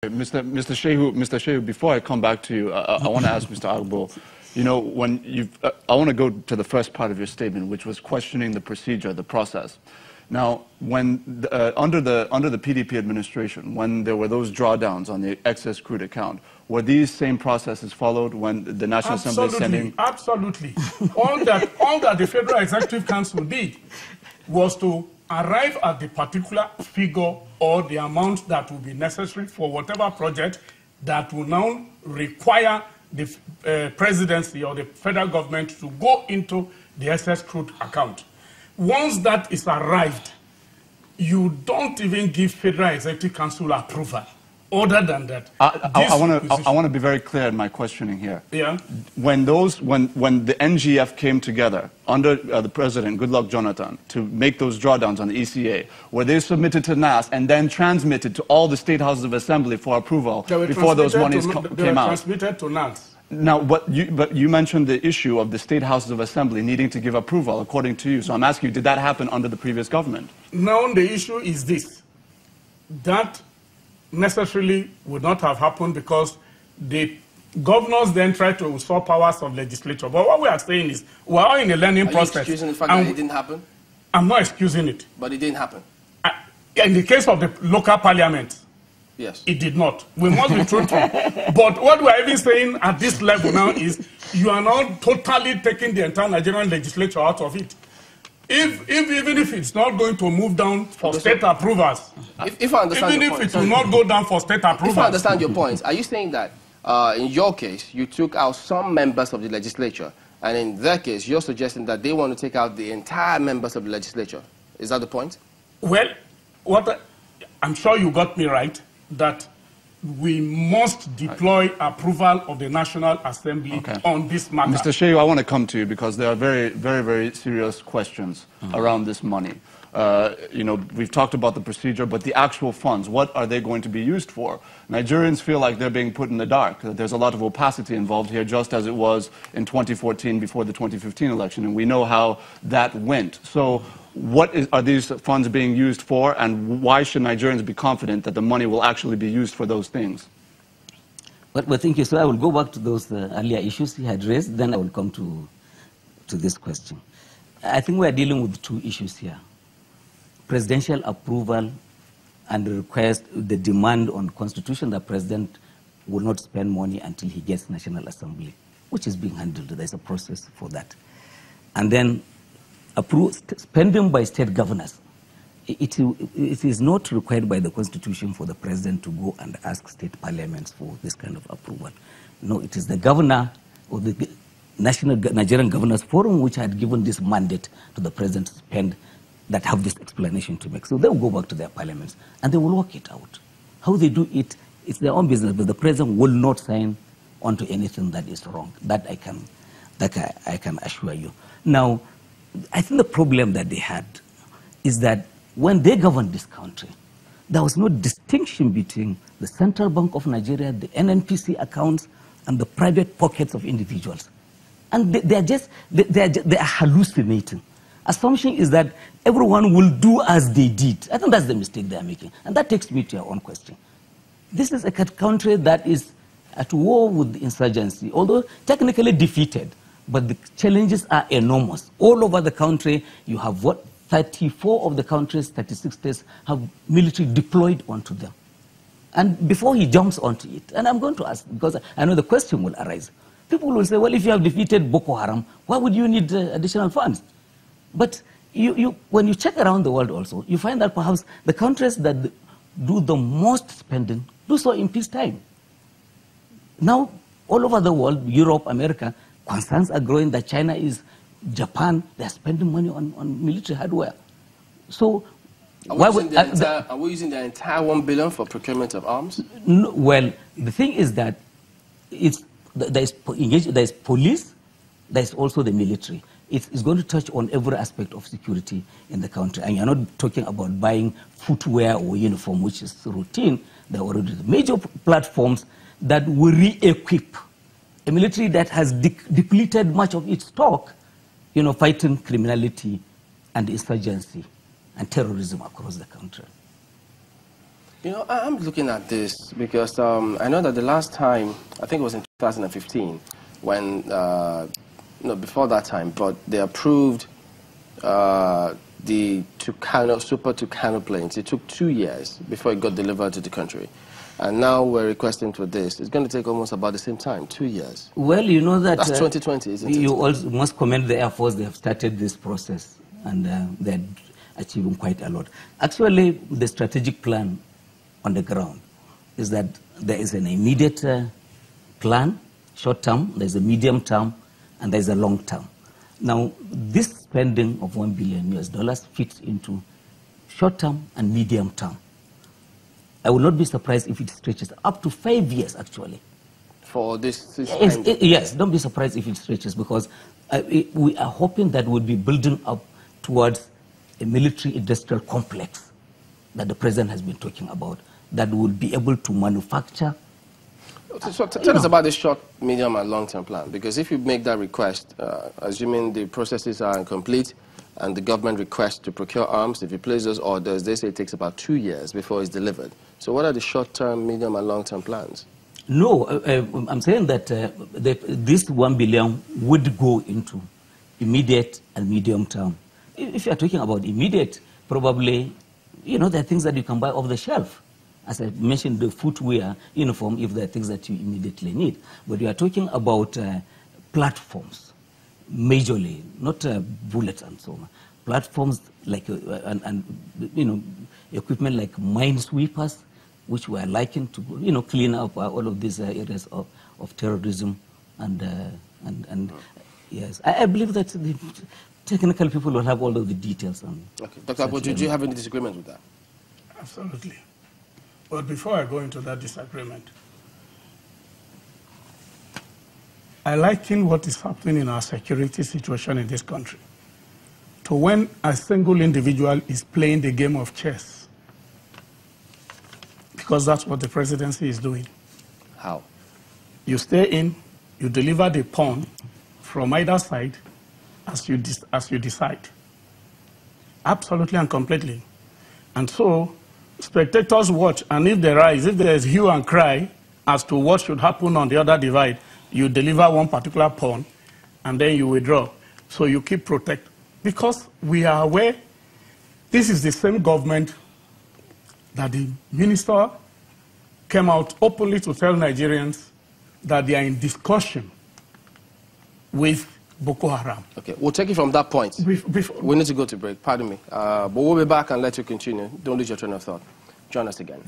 Mr. Shehu, before I come back to you, I want to ask Mr. Agbo, you know, I want to go to the first part of your statement, which was questioning the procedure, the process. Now, when under the PDP administration, when there were those drawdowns on the excess crude account, were these same processes followed when the National Assembly is sending? Absolutely. all that the Federal Executive Council did was to arrive at the particular figure or the amount that will be necessary for whatever project that will now require the presidency or the federal government to go into the excess crude account. Once that is arrived, you don't even give Federal Executive Council approval. Other than that, I want to be very clear in my questioning here. Yeah. When the NGF came together under the president, Goodluck Jonathan, to make those drawdowns on the ECA, were they submitted to NAS and then transmitted to all the state houses of assembly for approval before those monies came out? They were transmitted to NAS. Now, but you mentioned the issue of the state houses of assembly needing to give approval, according to you. So I'm asking you, did that happen under the previous government? Now, the issue is this. That necessarily would not have happened because the governors then tried to usurp powers of legislature. But what we are saying is we are in a learning process. Are you excusing the fact that it didn't happen? I'm not excusing it. But it didn't happen? In the case of the local parliament, yes, it did not. We must be truthful. But what we are even saying at this level now is you are now totally taking the entire Nigerian legislature out of it. Even if it's not going to move down for state approvals, if I understand even if it will not go down for state approvals. If I understand your point, are you saying that in your case, you took out some members of the legislature, and in their case, you're suggesting that they want to take out the entire members of the legislature? Is that the point? Well, I'm sure you got me right, that we must deploy approval of the National Assembly on this matter. Mr. Shehu, I want to come to you because there are very, very, very serious questions around this money. You know, we've talked about the procedure, but the actual funds, what are they going to be used for? Nigerians feel like they're being put in the dark. There's a lot of opacity involved here, just as it was in 2014 before the 2015 election, and we know how that went. So what are these funds being used for, and why should Nigerians be confident that the money will actually be used for those things? Well, thank you. So I will go back to those earlier issues he had raised, then I will come to this question. I think we are dealing with two issues here. Presidential approval and the request, the demand on Constitution that President will not spend money until he gets National Assembly, which is being handled. There's a process for that. And then spending by state governors. It is not required by the Constitution for the President to go and ask state parliaments for this kind of approval. No, it is the governor or the Nigerian Governors Forum which had given this mandate to the President to spend that have this explanation to make. So they will go back to their parliaments and they will work it out. How they do it, it's their own business, but the President will not sign onto anything that is wrong. That I can assure you. Now, I think the problem that they had is that when they governed this country, there was no distinction between the Central Bank of Nigeria, the NNPC accounts, and the private pockets of individuals. And they are hallucinating. Assumption is that everyone will do as they did. I think that's the mistake they are making. And that takes me to your own question. This is a country that is at war with the insurgency, although technically defeated. But the challenges are enormous. All over the country, you have 34 of the country's 36 states have military deployed onto them. And before he jumps onto it, and I'm going to ask, because I know the question will arise, people will say, well, if you have defeated Boko Haram, why would you need additional funds? But when you check around the world also, you find that perhaps the countries that do the most spending do so in peacetime. Now, all over the world, Europe, America, concerns are growing that China is, Japan, they're spending money on military hardware. So, are we using the entire 1 billion for procurement of arms? No, well, the thing is that there is police, there is also the military. It's going to touch on every aspect of security in the country. And you're not talking about buying footwear or uniform, which is routine. There are already major platforms that will re-equip a military that has depleted much of its stock, fighting criminality and insurgency and terrorism across the country. You know, I'm looking at this because I know that the last time, I think it was in 2015, when, no, before that time, but they approved the Super Tucano planes. It took 2 years before it got delivered to the country. And now we're requesting for this. It's going to take almost about the same time, 2 years. Well, you know that... That's 2020, isn't it? You also must commend the Air Force. They have started this process, and they're achieving quite a lot. Actually, the strategic plan on the ground is that there is an immediate plan, short term, there's a medium term, and there's a long term. Now, this spending of $1 billion fits into short term and medium term. I will not be surprised if it stretches up to 5 years, actually. For this yes, don't be surprised if it stretches, because we are hoping that we'll be building up towards a military-industrial complex that the president has been talking about, that will be able to manufacture. So tell us about this short, medium, and long-term plan, because if you make that request, assuming the processes are incomplete, and the government requests to procure arms, if you place those orders, they say it takes about 2 years before it's delivered. So what are the short-term, medium, and long-term plans? No, I'm saying that this $1 billion would go into immediate and medium term. If you are talking about immediate, probably, you know, there are things that you can buy off the shelf. As I mentioned, the footwear, uniform, if there are things that you immediately need. But you are talking about platforms, majorly, not bullets and so on. Platforms like, and you know, equipment like minesweepers, which we are likened to, you know, clean up all of these areas of terrorism. And yes, I believe that the technical people will have all of the details on. Okay, Dr. Agbo, do you have any disagreement with that? Absolutely. But before I go into that disagreement, I liken what is happening in our security situation in this country to when a single individual is playing the game of chess. Because that's what the presidency is doing. How? You stay in, you deliver the pawn from either side as you decide. Absolutely and completely. And so, spectators watch, and if there is hue and cry as to what should happen on the other divide, you deliver one particular pawn, and then you withdraw. So you keep protect. Because we are aware, this is the same government that the minister came out openly to tell Nigerians that they are in discussion with Boko Haram. Okay, we'll take it from that point. We need to go to break, pardon me. But we'll be back and let you continue. Don't lose your train of thought. Join us again.